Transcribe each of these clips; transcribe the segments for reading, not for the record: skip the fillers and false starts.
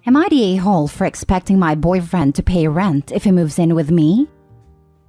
Am I the a-hole for expecting my boyfriend to pay rent if he moves in with me?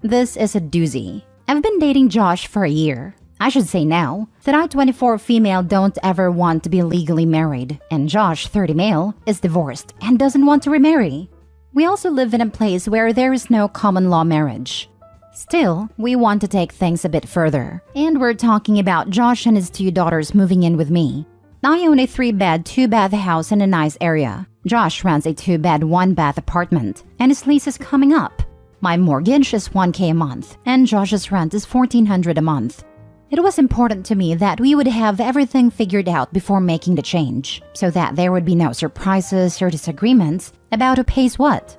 This is a doozy. I've been dating Josh for a year. I should say now that I, 24 female, don't ever want to be legally married, and Josh, 30 male, is divorced and doesn't want to remarry. We also live in a place where there is no common law marriage. Still, we want to take things a bit further, and we're talking about Josh and his 2 daughters moving in with me. I own a 3-bed, 2-bath house in a nice area. Josh rents a 2-bed, 1-bath apartment, and his lease is coming up. My mortgage is $1,000 a month, and Josh's rent is $1,400 a month. It was important to me that we would have everything figured out before making the change, so that there would be no surprises or disagreements about who pays what.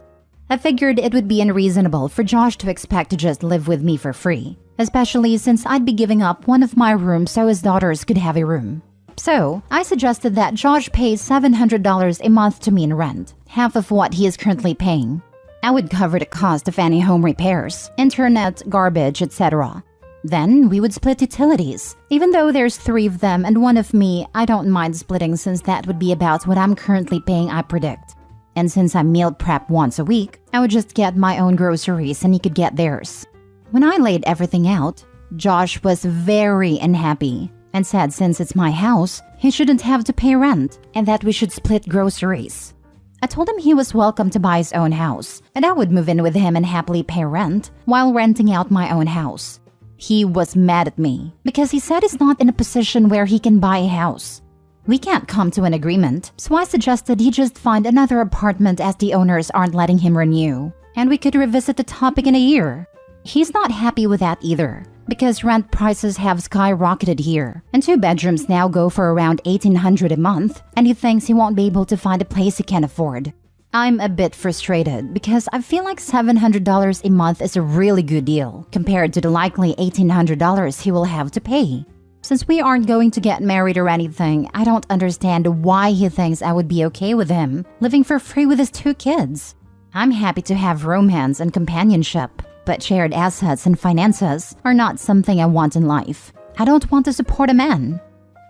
I figured it would be unreasonable for Josh to expect to just live with me for free, especially since I'd be giving up one of my rooms so his daughters could have a room. So, I suggested that Josh pays $700 a month to me in rent, half of what he is currently paying. I would cover the cost of any home repairs, internet, garbage, etc. Then, we would split utilities. Even though there's 3 of them and 1 of me, I don't mind splitting since that would be about what I'm currently paying, I predict. And since I meal prep once a week, I would just get my own groceries and he could get theirs. When I laid everything out, Josh was very unhappy and said since it's my house, he shouldn't have to pay rent and that we should split groceries. I told him he was welcome to buy his own house and I would move in with him and happily pay rent while renting out my own house. He was mad at me because he said he's not in a position where he can buy a house. We can't come to an agreement, so I suggested he just find another apartment as the owners aren't letting him renew, and we could revisit the topic in a year. He's not happy with that either, because rent prices have skyrocketed here, and 2 bedrooms now go for around $1,800 a month, and he thinks he won't be able to find a place he can afford. I'm a bit frustrated because I feel like $700 a month is a really good deal compared to the likely $1,800 he will have to pay. Since we aren't going to get married or anything, I don't understand why he thinks I would be okay with him living for free with his 2 kids. I'm happy to have romance and companionship, but shared assets and finances are not something I want in life. I don't want to support a man.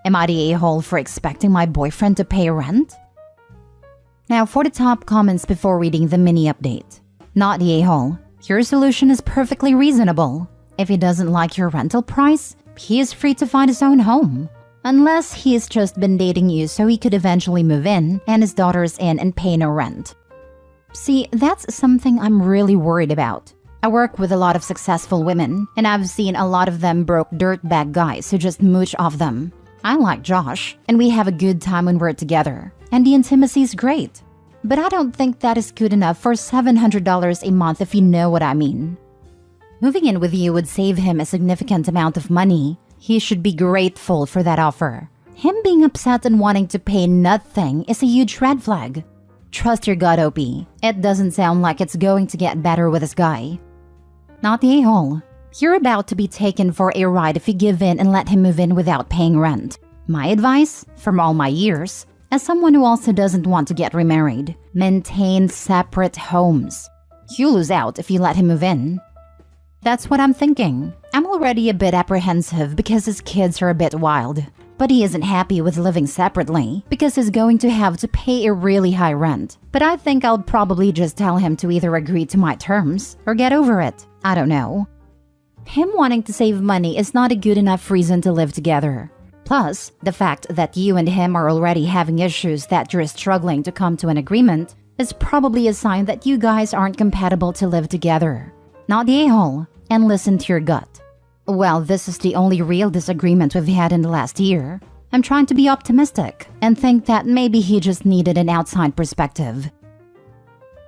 Am I the a-hole for expecting my boyfriend to pay rent? Now for the top comments before reading the mini update. Not the a-hole. Your solution is perfectly reasonable. If he doesn't like your rental price, he is free to find his own home. Unless he's just been dating you so he could eventually move in and his daughters in and pay no rent. See, that's something I'm really worried about. I work with a lot of successful women, and I've seen a lot of them broke dirtbag guys who just mooch off them. I like Josh, and we have a good time when we're together, and the intimacy is great. But I don't think that is good enough for $700 a month if you know what I mean. Moving in with you would save him a significant amount of money. He should be grateful for that offer. Him being upset and wanting to pay nothing is a huge red flag. Trust your gut, OP. It doesn't sound like it's going to get better with this guy. Not the a-hole. You're about to be taken for a ride if you give in and let him move in without paying rent. My advice, from all my years, as someone who also doesn't want to get remarried, maintain separate homes. You lose out if you let him move in. That's what I'm thinking. I'm already a bit apprehensive because his kids are a bit wild. But he isn't happy with living separately because he's going to have to pay a really high rent. But I think I'll probably just tell him to either agree to my terms or get over it. I don't know. Him wanting to save money is not a good enough reason to live together. Plus, the fact that you and him are already having issues that you're struggling to come to an agreement is probably a sign that you guys aren't compatible to live together. Not the a-hole. And listen to your gut. Well, this is the only real disagreement we've had in the last year. I'm trying to be optimistic and think that maybe he just needed an outside perspective.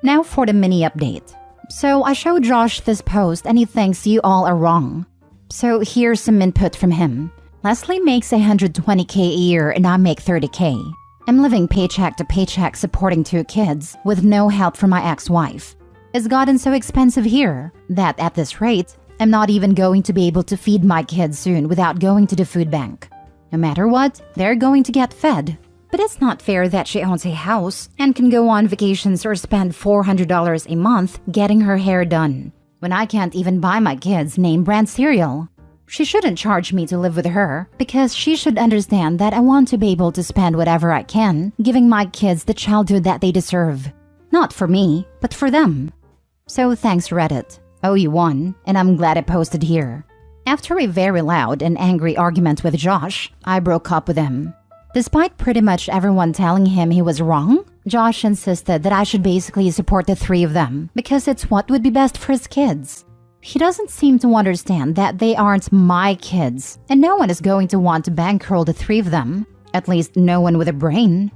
Now for the mini update. So I showed Josh this post and he thinks you all are wrong. So here's some input from him. Leslie makes $120K a year and I make $30K. I'm living paycheck to paycheck supporting 2 kids with no help from my ex-wife. It's gotten so expensive here that at this rate, I'm not even going to be able to feed my kids soon without going to the food bank. No matter what, they're going to get fed. But it's not fair that she owns a house and can go on vacations or spend $400 a month getting her hair done, when I can't even buy my kids name brand cereal. She shouldn't charge me to live with her because she should understand that I want to be able to spend whatever I can, giving my kids the childhood that they deserve. Not for me, but for them. So thanks Reddit. Oh, you won, and I'm glad I posted here. After a very loud and angry argument with Josh, I broke up with him. Despite pretty much everyone telling him he was wrong, Josh insisted that I should basically support the three of them because it's what would be best for his kids. He doesn't seem to understand that they aren't my kids, and no one is going to want to bankroll the three of them. At least no one with a brain.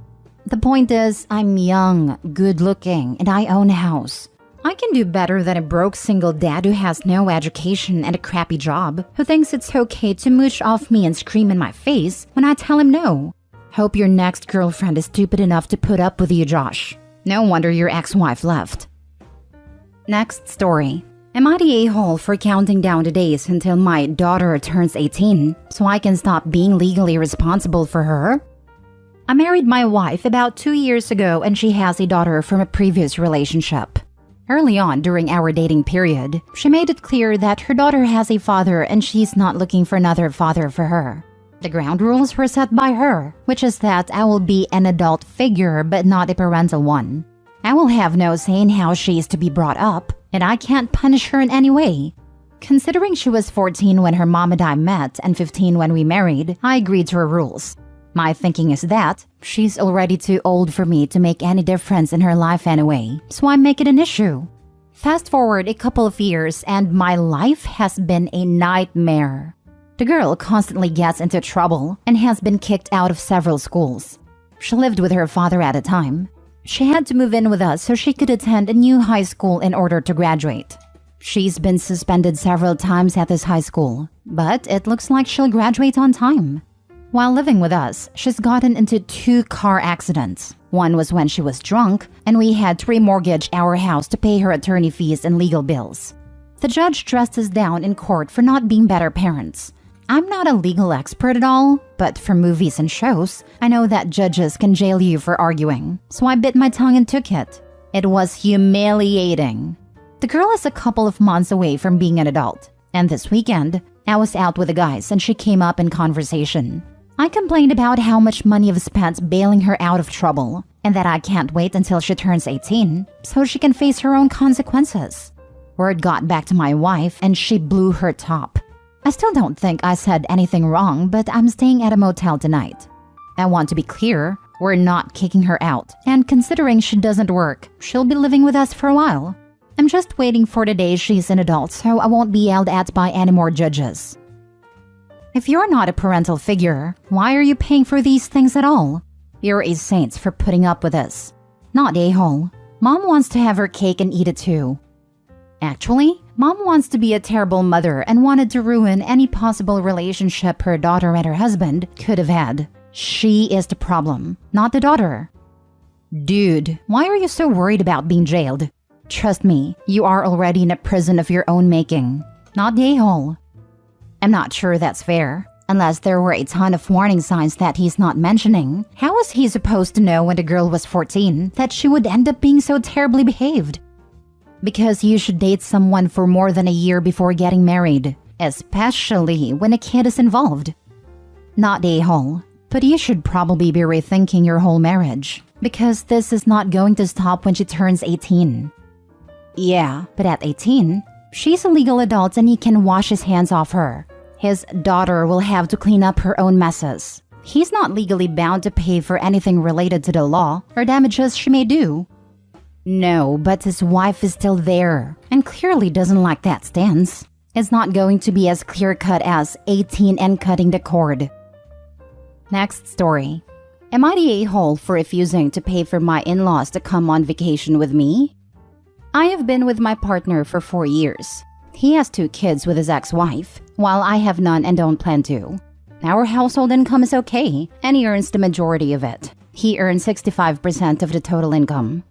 The point is, I'm young, good-looking, and I own a house. I can do better than a broke single dad who has no education and a crappy job, who thinks it's okay to mooch off me and scream in my face when I tell him no. Hope your next girlfriend is stupid enough to put up with you, Josh. No wonder your ex-wife left. Next story. Am I the a-hole for counting down the days until my daughter turns 18 so I can stop being legally responsible for her? I married my wife about 2 years ago and she has a daughter from a previous relationship. Early on during our dating period, she made it clear that her daughter has a father and she's not looking for another father for her. The ground rules were set by her, which is that I will be an adult figure but not a parental one. I will have no say in how she is to be brought up, and I can't punish her in any way. Considering she was 14 when her mom and I met and 15 when we married, I agreed to her rules. My thinking is that she's already too old for me to make any difference in her life anyway, so I make it an issue. Fast forward a couple of years and my life has been a nightmare. The girl constantly gets into trouble and has been kicked out of several schools. She lived with her father at a time. She had to move in with us so she could attend a new high school in order to graduate. She's been suspended several times at this high school, but it looks like she'll graduate on time. While living with us, she's gotten into 2 car accidents. One was when she was drunk, and we had to remortgage our house to pay her attorney fees and legal bills. The judge dressed us down in court for not being better parents. I'm not a legal expert at all, but for movies and shows, I know that judges can jail you for arguing, so I bit my tongue and took it. It was humiliating. The girl is a couple of months away from being an adult, and this weekend, I was out with the guys and she came up in conversation. I complained about how much money I've spent bailing her out of trouble, and that I can't wait until she turns 18 so she can face her own consequences. Word got back to my wife and she blew her top. I still don't think I said anything wrong, but I'm staying at a motel tonight. I want to be clear, we're not kicking her out, and considering she doesn't work, she'll be living with us for a while. I'm just waiting for the day she's an adult so I won't be yelled at by any more judges. If you're not a parental figure, why are you paying for these things at all? You're a saint for putting up with this. Not a-hole. Mom wants to have her cake and eat it too. Actually, Mom wants to be a terrible mother and wanted to ruin any possible relationship her daughter and her husband could have had. She is the problem, not the daughter. Dude, why are you so worried about being jailed? Trust me, you are already in a prison of your own making, not the a-hole. I'm not sure that's fair. Unless there were a ton of warning signs that he's not mentioning, how was he supposed to know when the girl was 14 that she would end up being so terribly behaved? Because you should date someone for more than a year before getting married, especially when a kid is involved. Not a-hole, but you should probably be rethinking your whole marriage, because this is not going to stop when she turns 18. Yeah, but at 18, she's a legal adult and he can wash his hands off her. His daughter will have to clean up her own messes. He's not legally bound to pay for anything related to the law or damages she may do. No, but his wife is still there and clearly doesn't like that stance. It's not going to be as clear-cut as 18 and cutting the cord. Next story. Am I the a-hole for refusing to pay for my in-laws to come on vacation with me? I have been with my partner for 4 years. He has 2 kids with his ex-wife, while I have none and don't plan to. Our household income is okay, and he earns the majority of it. He earns 65% of the total income.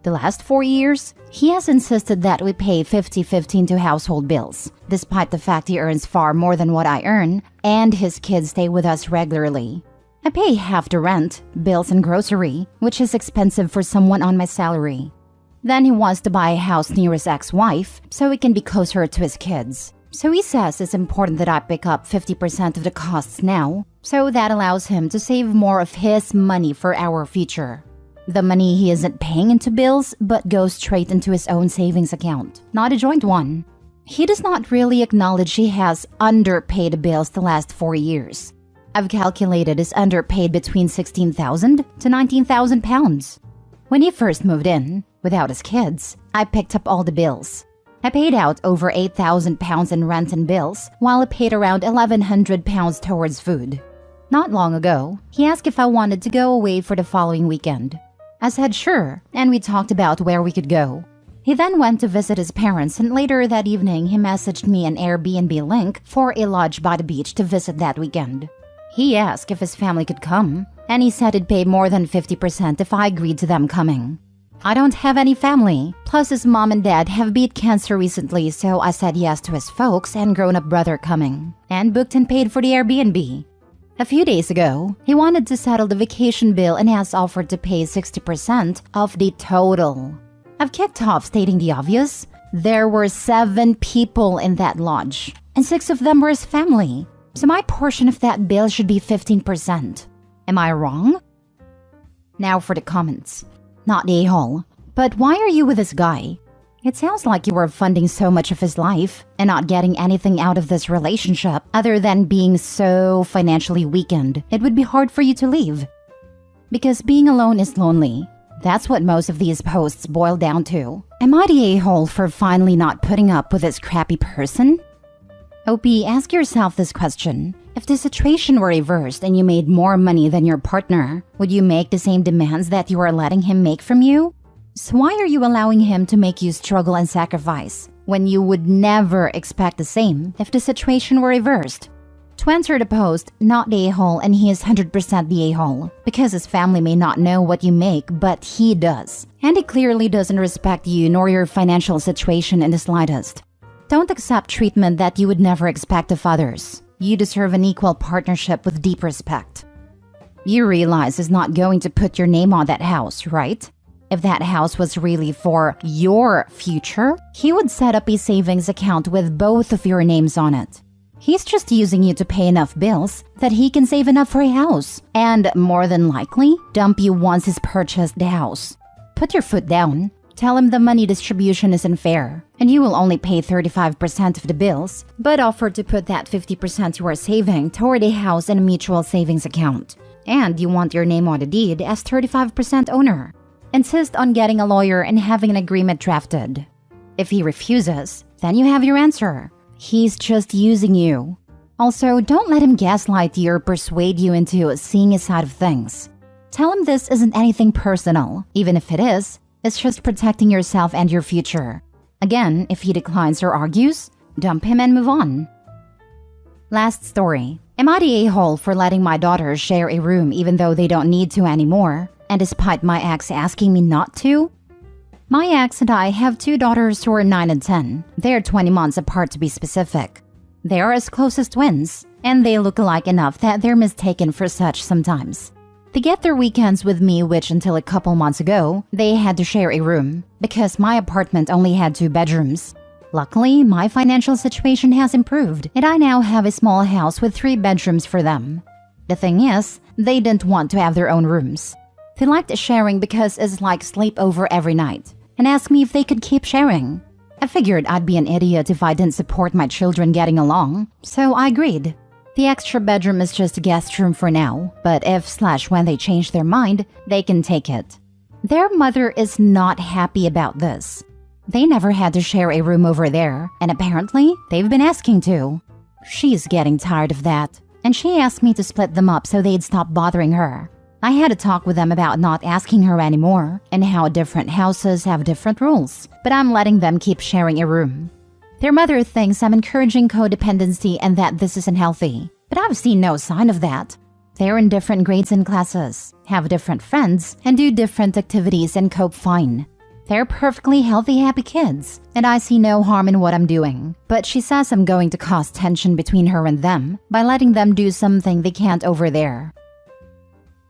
The last 4 years, he has insisted that we pay 50-50 to household bills, despite the fact he earns far more than what I earn, and his kids stay with us regularly. I pay half the rent, bills and grocery, which is expensive for someone on my salary. Then he wants to buy a house near his ex-wife so he can be closer to his kids. So he says it's important that I pick up 50% of the costs now, so that allows him to save more of his money for our future. The money he isn't paying into bills, but goes straight into his own savings account, not a joint one. He does not really acknowledge he has underpaid bills the last 4 years. I've calculated he's underpaid between 16,000 to 19,000 pounds. When he first moved in, without his kids, I picked up all the bills. I paid out over 8,000 pounds in rent and bills, while I paid around 1,100 pounds towards food. Not long ago, he asked if I wanted to go away for the following weekend. I said sure, and we talked about where we could go. He then went to visit his parents, and later that evening he messaged me an Airbnb link for a lodge by the beach to visit that weekend. He asked if his family could come, and he said he'd pay more than 50% if I agreed to them coming. I don't have any family, plus his mom and dad have beat cancer recently, so I said yes to his folks and grown-up brother coming, and booked and paid for the Airbnb. A few days ago, he wanted to settle the vacation bill and has offered to pay 60% of the total. I've kicked off stating the obvious. There were 7 people in that lodge, and 6 of them were his family, so my portion of that bill should be 15%. Am I wrong? Now for the comments. Not a-hole, but why are you with this guy? It sounds like you were funding so much of his life and not getting anything out of this relationship other than being so financially weakened. It would be hard for you to leave. Because being alone is lonely. That's what most of these posts boil down to. Am I the a-hole for finally not putting up with this crappy person? OP, ask yourself this question. If the situation were reversed and you made more money than your partner, would you make the same demands that you are letting him make from you? So why are you allowing him to make you struggle and sacrifice when you would never expect the same if the situation were reversed? To answer the post, not the a-hole, and he is 100% the a-hole, because his family may not know what you make, but he does. And he clearly doesn't respect you nor your financial situation in the slightest. Don't accept treatment that you would never expect of others. You deserve an equal partnership with deep respect. You realize he's not going to put your name on that house, right? If that house was really for your future, he would set up a savings account with both of your names on it. He's just using you to pay enough bills that he can save enough for a house, and more than likely, dump you once he's purchased the house. Put your foot down. Tell him the money distribution isn't fair, and you will only pay 35% of the bills, but offer to put that 50% you are saving toward a house and a mutual savings account. And you want your name on the deed as 35% owner. Insist on getting a lawyer and having an agreement drafted. If he refuses, then you have your answer. He's just using you. Also, don't let him gaslight you or persuade you into seeing his side of things. Tell him this isn't anything personal, even if it is. It's just protecting yourself and your future. Again, if he declines or argues, dump him and move on. Last story. Am I the a-hole for letting my daughters share a room even though they don't need to anymore, and despite my ex asking me not to? My ex and I have 2 daughters who are 9 and 10. They're 20 months apart to be specific. They are as close as twins, and they look alike enough that they're mistaken for such sometimes. They get their weekends with me, which until a couple months ago, they had to share a room, because my apartment only had 2 bedrooms. Luckily, my financial situation has improved, and I now have a small house with 3 bedrooms for them. The thing is, they didn't want to have their own rooms. They liked sharing because it's like sleepover every night, and asked me if they could keep sharing. I figured I'd be an idiot if I didn't support my children getting along, so I agreed. The extra bedroom is just a guest room for now, but if/when they change their mind, they can take it. Their mother is not happy about this. They never had to share a room over there, and apparently, they've been asking to. She's getting tired of that, and she asked me to split them up so they'd stop bothering her. I had a talk with them about not asking her anymore, and how different houses have different rules, but I'm letting them keep sharing a room. Their mother thinks I'm encouraging codependency and that this isn't healthy, but I've seen no sign of that. They're in different grades and classes, have different friends, and do different activities and cope fine. They're perfectly healthy, happy kids, and I see no harm in what I'm doing. But she says I'm going to cause tension between her and them by letting them do something they can't over there.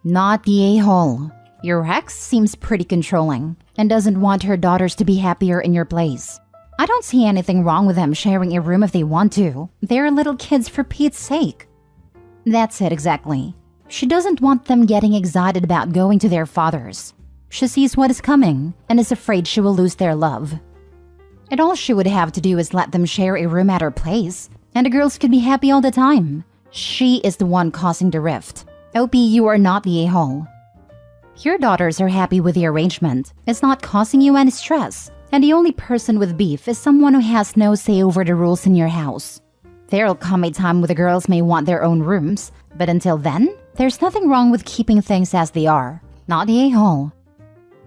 Not the a-hole. Your ex seems pretty controlling and doesn't want her daughters to be happier in your place. I don't see anything wrong with them sharing a room if they want to. They're little kids for Pete's sake. That's it exactly. She doesn't want them getting excited about going to their father's. She sees what is coming and is afraid she will lose their love. And all she would have to do is let them share a room at her place, and the girls could be happy all the time. She is the one causing the rift. OP, you are not the a-hole. Your daughters are happy with the arrangement. It's not causing you any stress. And the only person with beef is someone who has no say over the rules in your house. There'll come a time when the girls may want their own rooms, but until then, there's nothing wrong with keeping things as they are. Not the a-hole.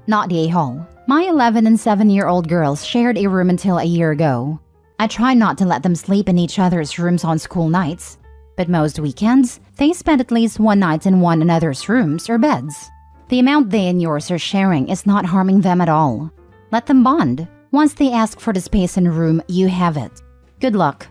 Not the a-hole. My 11 and 7-year-old girls shared a room until a year ago. I try not to let them sleep in each other's rooms on school nights, but most weekends, they spend at least one night in one another's rooms or beds. The amount they and yours are sharing is not harming them at all. Let them bond. Once they ask for the space in a room, you have it. Good luck.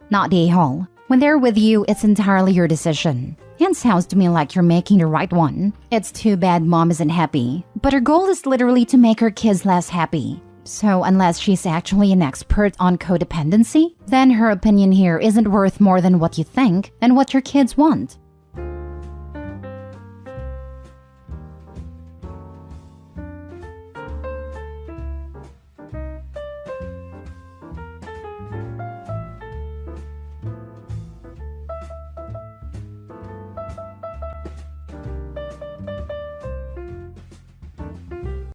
Not the a-hole. When they're with you, it's entirely your decision. And sounds to me like you're making the right one. It's too bad mom isn't happy, but her goal is literally to make her kids less happy. So unless she's actually an expert on codependency, then her opinion here isn't worth more than what you think and what your kids want.